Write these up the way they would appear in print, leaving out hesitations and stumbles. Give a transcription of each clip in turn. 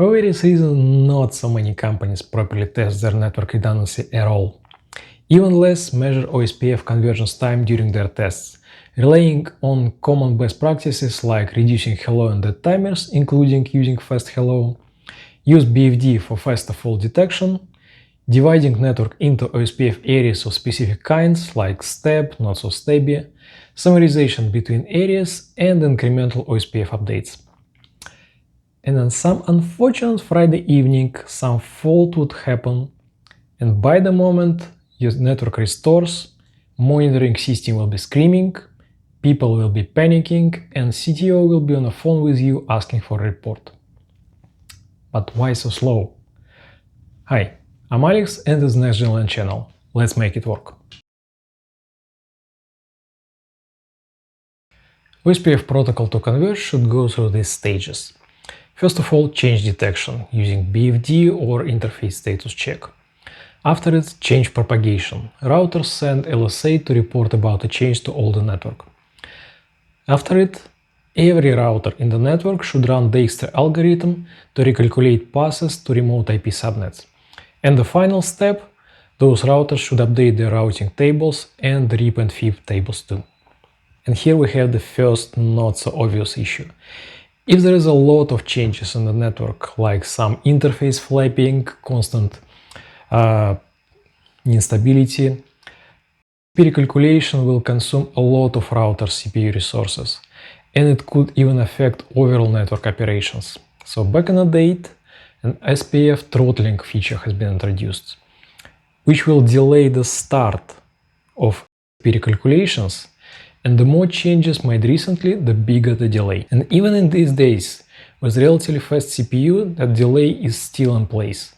For various reasons, not so many companies properly test their network redundancy at all. Even less measure OSPF convergence time during their tests, relying on common best practices like reducing hello and dead timers, including using fast hello, use BFD for faster fault detection, dividing network into OSPF areas of specific kinds like STEP, not so STEBby, summarization between areas, and incremental OSPF updates. And on some unfortunate Friday evening, some fault would happen, and by the moment your network restores, monitoring system will be screaming, people will be panicking, and CTO will be on the phone with you asking for a report. But why so slow? Hi, I'm Alex and this is Next Gen LAN channel. Let's make it work. OSPF protocol to converge should go through these stages. First of all, change detection using BFD or interface status check. After it, change propagation. Routers send LSA to report about a change to all the network. After it, every router in the network should run Dijkstra algorithm to recalculate passes to remote IP subnets. And the final step, those routers should update their routing tables and RIP and FIB tables too. And here we have the first not so obvious issue. If there is a lot of changes in the network, like some interface flapping, constant instability, recalculation will consume a lot of router CPU resources, and it could even affect overall network operations. So back in the date, an SPF-throttling feature has been introduced, which will delay the start of recalculations, and the more changes made recently, the bigger the delay. And even in these days, with relatively fast CPU, that delay is still in place.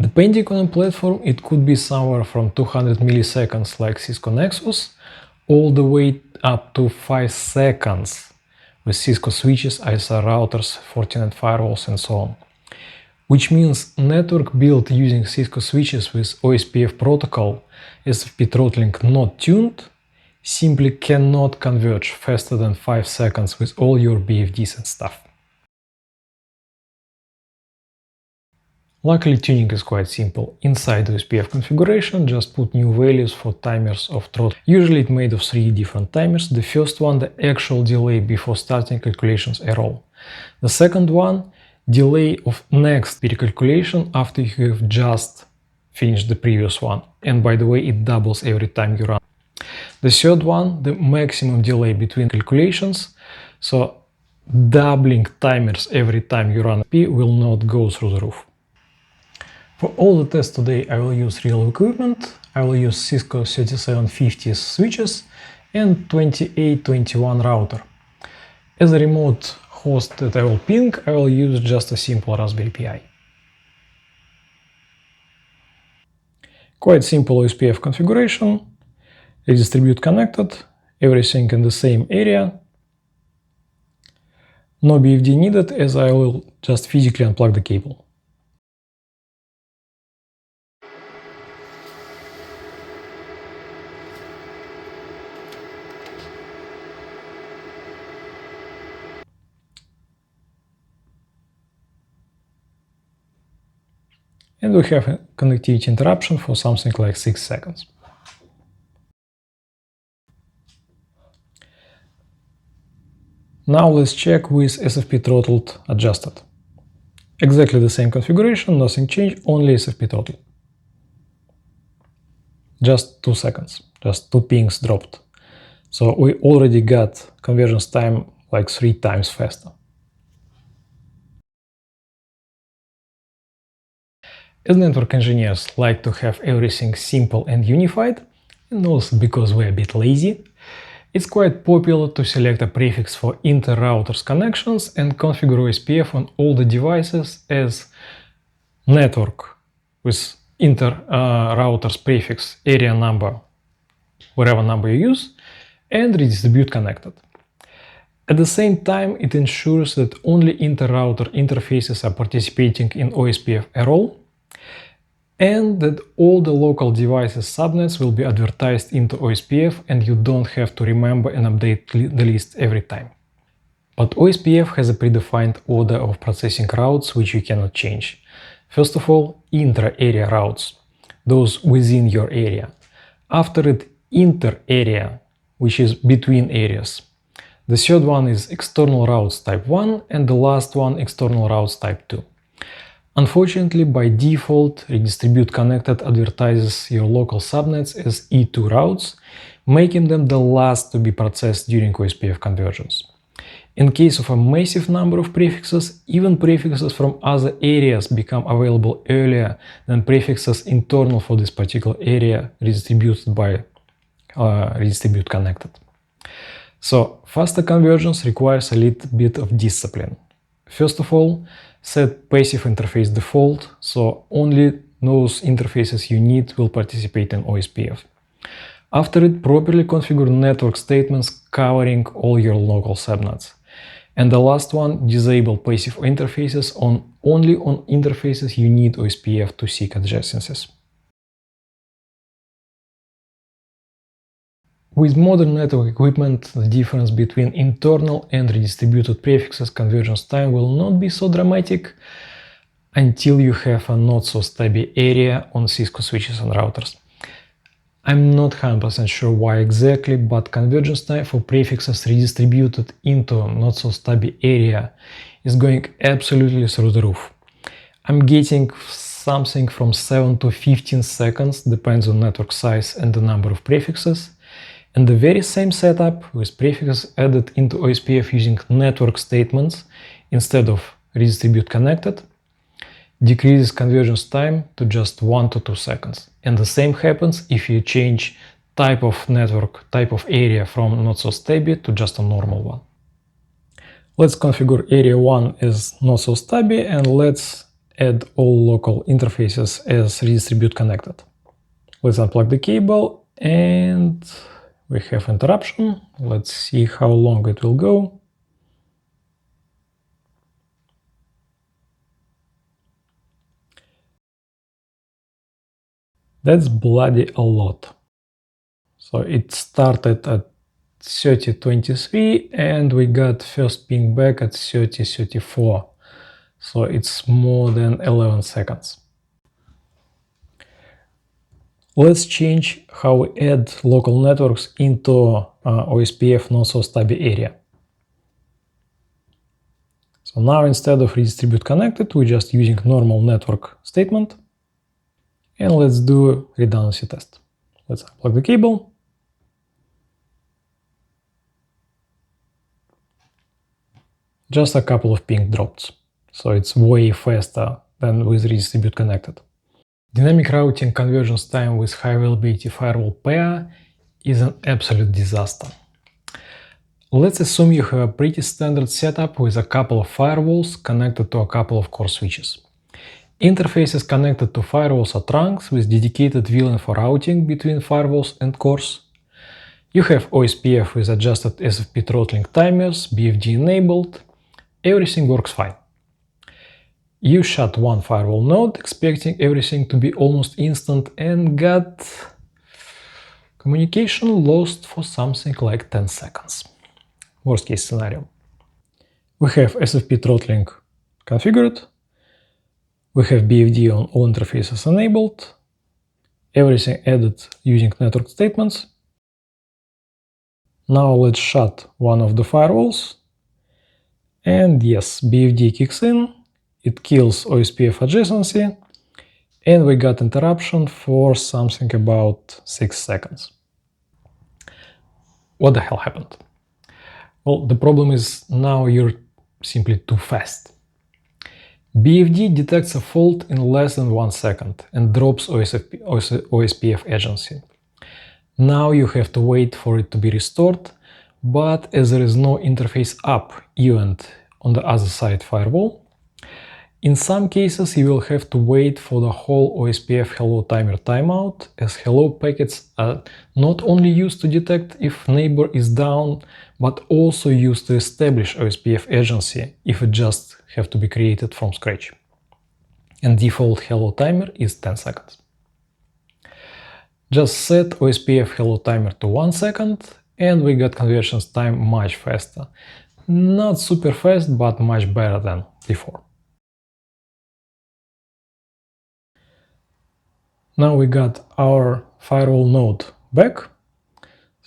Depending on the platform, it could be somewhere from 200 milliseconds like Cisco Nexus, all the way up to 5 seconds with Cisco switches, ISR routers, Fortinet firewalls, and so on. Which means network built using Cisco switches with OSPF protocol, SPF-throttling not tuned, simply cannot converge faster than 5 seconds with all your BFDs and stuff. Luckily, tuning is quite simple. Inside the OSPF configuration, just put new values for timers of throttle. Usually it's made of 3 different timers. The first one, the actual delay before starting calculations at all. The second one, delay of next recalculation after you have just finished the previous one. And by the way, it doubles every time you run. The third one, the maximum delay between calculations, so doubling timers every time you run P will not go through the roof. For all the tests today, I will use real equipment. I will use Cisco 3750 switches and 2821 router. As a remote host that I will ping, I will use just a simple Raspberry Pi. Quite simple OSPF configuration. Redistribute connected, everything in the same area. No BFD needed, as I will just physically unplug the cable. And we have a connectivity interruption for something like 6 seconds. Now let's check with SFP-throttled adjusted. Exactly the same configuration, nothing changed, only SFP-throttled. Just 2 seconds, just 2 pings dropped. So we already got convergence time like 3 times faster. As network engineers like to have everything simple and unified, and also because we're a bit lazy, it's quite popular to select a prefix for inter-routers connections and configure OSPF on all the devices as network with inter-routers prefix area number, whatever number you use, and redistribute connected. At the same time, it ensures that only inter-router interfaces are participating in OSPF at all, and that all the local devices subnets will be advertised into OSPF and you don't have to remember and update the list every time. But OSPF has a predefined order of processing routes which you cannot change. First of all, intra-area routes, those within your area. After it, inter-area, which is between areas. The third one is external routes type 1 and the last one external routes type 2. Unfortunately, by default, redistribute connected advertises your local subnets as E2 routes, making them the last to be processed during OSPF convergence. In case of a massive number of prefixes, even prefixes from other areas become available earlier than prefixes internal for this particular area redistributed by redistribute connected. So, faster convergence requires a little bit of discipline. First of all, set passive interface default, so only those interfaces you need will participate in OSPF. After it, properly configure network statements covering all your local subnets. And the last one, disable passive interfaces only on interfaces you need OSPF to seek adjacencies. With modern network equipment, the difference between internal and redistributed prefixes convergence time will not be so dramatic until you have a not-so-stubby area on Cisco switches and routers. I'm not 100% sure why exactly, but convergence time for prefixes redistributed into not-so-stubby area is going absolutely through the roof. I'm getting something from 7 to 15 seconds, depends on network size and the number of prefixes. And the very same setup with prefixes added into OSPF using network statements instead of redistribute connected decreases convergence time to just 1 to 2 seconds. And the same happens if you change type of network, type of area from not so stubby to just a normal one. Let's configure area 1 as not so stubby and let's add all local interfaces as redistribute connected. Let's unplug the cable and we have interruption. Let's see how long it will go. That's bloody a lot. So it started at 30:23 and we got first ping back at 30:34. So it's more than 11 seconds. Let's change how we add local networks into OSPF not-so-stubby area. So now instead of redistribute connected, we're just using normal network statement. And let's do a redundancy test. Let's unplug the cable. Just a couple of ping drops. So it's way faster than with redistribute connected. Dynamic routing convergence time with high availability firewall pair is an absolute disaster. Let's assume you have a pretty standard setup with a couple of firewalls connected to a couple of core switches. Interfaces connected to firewalls are trunks with dedicated VLAN for routing between firewalls and cores. You have OSPF with adjusted SFP-throttling timers, BFD enabled. Everything works fine. You shut one firewall node, expecting everything to be almost instant, and got communication lost for something like 10 seconds. Worst case scenario. We have SFP-throttling configured. We have BFD on all interfaces enabled. Everything added using network statements. Now let's shut one of the firewalls. And yes, BFD kicks in. It kills OSPF adjacency, and we got interruption for something about 6 seconds. What the hell happened? Well, the problem is now you're simply too fast. BFD detects a fault in less than 1 second and drops OSPF agency. Now you have to wait for it to be restored, but as there is no interface up event on the other side firewall, in some cases you will have to wait for the whole OSPF hello timer timeout, as hello packets are not only used to detect if neighbor is down, but also used to establish OSPF agency if it just have to be created from scratch. And default hello timer is 10 seconds. Just set OSPF hello timer to 1 second and we got convergence time much faster. Not super fast, but much better than before. Now we got our firewall node back.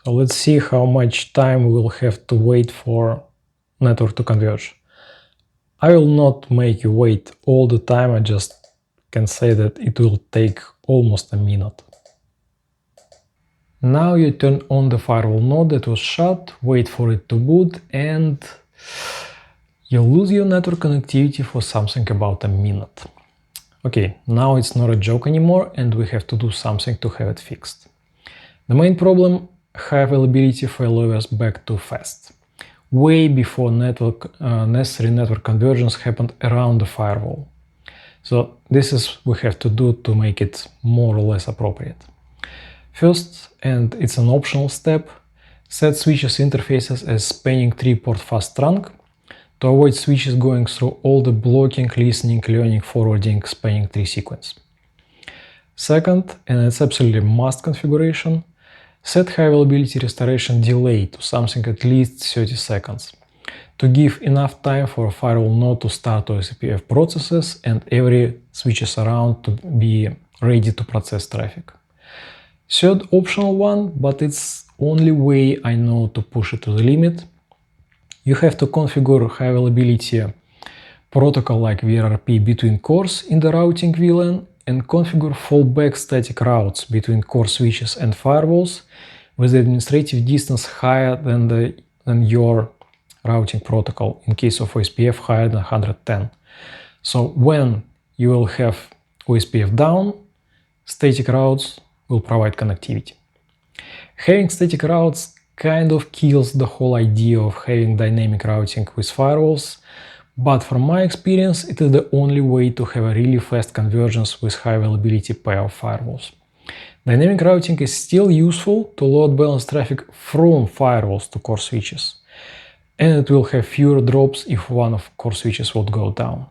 So let's see how much time we will have to wait for network to converge. I will not make you wait all the time, I just can say that it will take almost a minute. Now you turn on the firewall node that was shut, wait for it to boot, and you lose your network connectivity for something about a minute. Okay, now it's not a joke anymore and we have to do something to have it fixed. The main problem: high availability failovers back too fast, way before necessary network convergence happened around the firewall. So this is what we have to do to make it more or less appropriate. First, and it's an optional step, set switches interfaces as spanning tree port fast trunk to avoid switches going through all the blocking, listening, learning, forwarding, spanning tree sequence. Second, and it's absolutely must configuration, set high availability restoration delay to something at least 30 seconds to give enough time for a firewall node to start OSPF processes and every switches around to be ready to process traffic. Third optional one, but it's only way I know to push it to the limit. You have to configure high availability protocol like VRRP between cores in the routing VLAN and configure fallback static routes between core switches and firewalls with the administrative distance higher than your routing protocol in case of OSPF higher than 110. So when you will have OSPF down, static routes will provide connectivity. Having static routes kind of kills the whole idea of having dynamic routing with firewalls, but from my experience it is the only way to have a really fast convergence with high availability pair of firewalls. Dynamic routing is still useful to load balance traffic from firewalls to core switches, and it will have fewer drops if one of core switches would go down.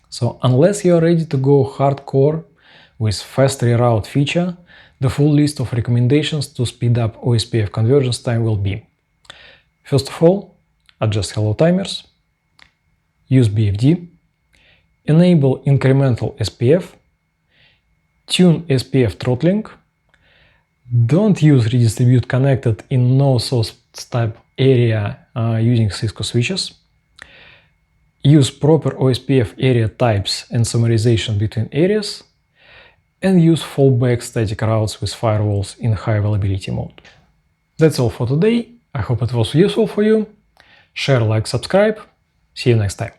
So unless you are ready to go hardcore with fast reroute feature, the full list of recommendations to speed up OSPF convergence time will be: first of all, adjust hello timers, use BFD, enable incremental SPF, tune SPF-throttling, don't use redistribute connected in no source type area using Cisco switches, use proper OSPF area types and summarization between areas, and use fallback static routes with firewalls in high availability mode. That's all for today. I hope it was useful for you. Share, like, subscribe. See you next time.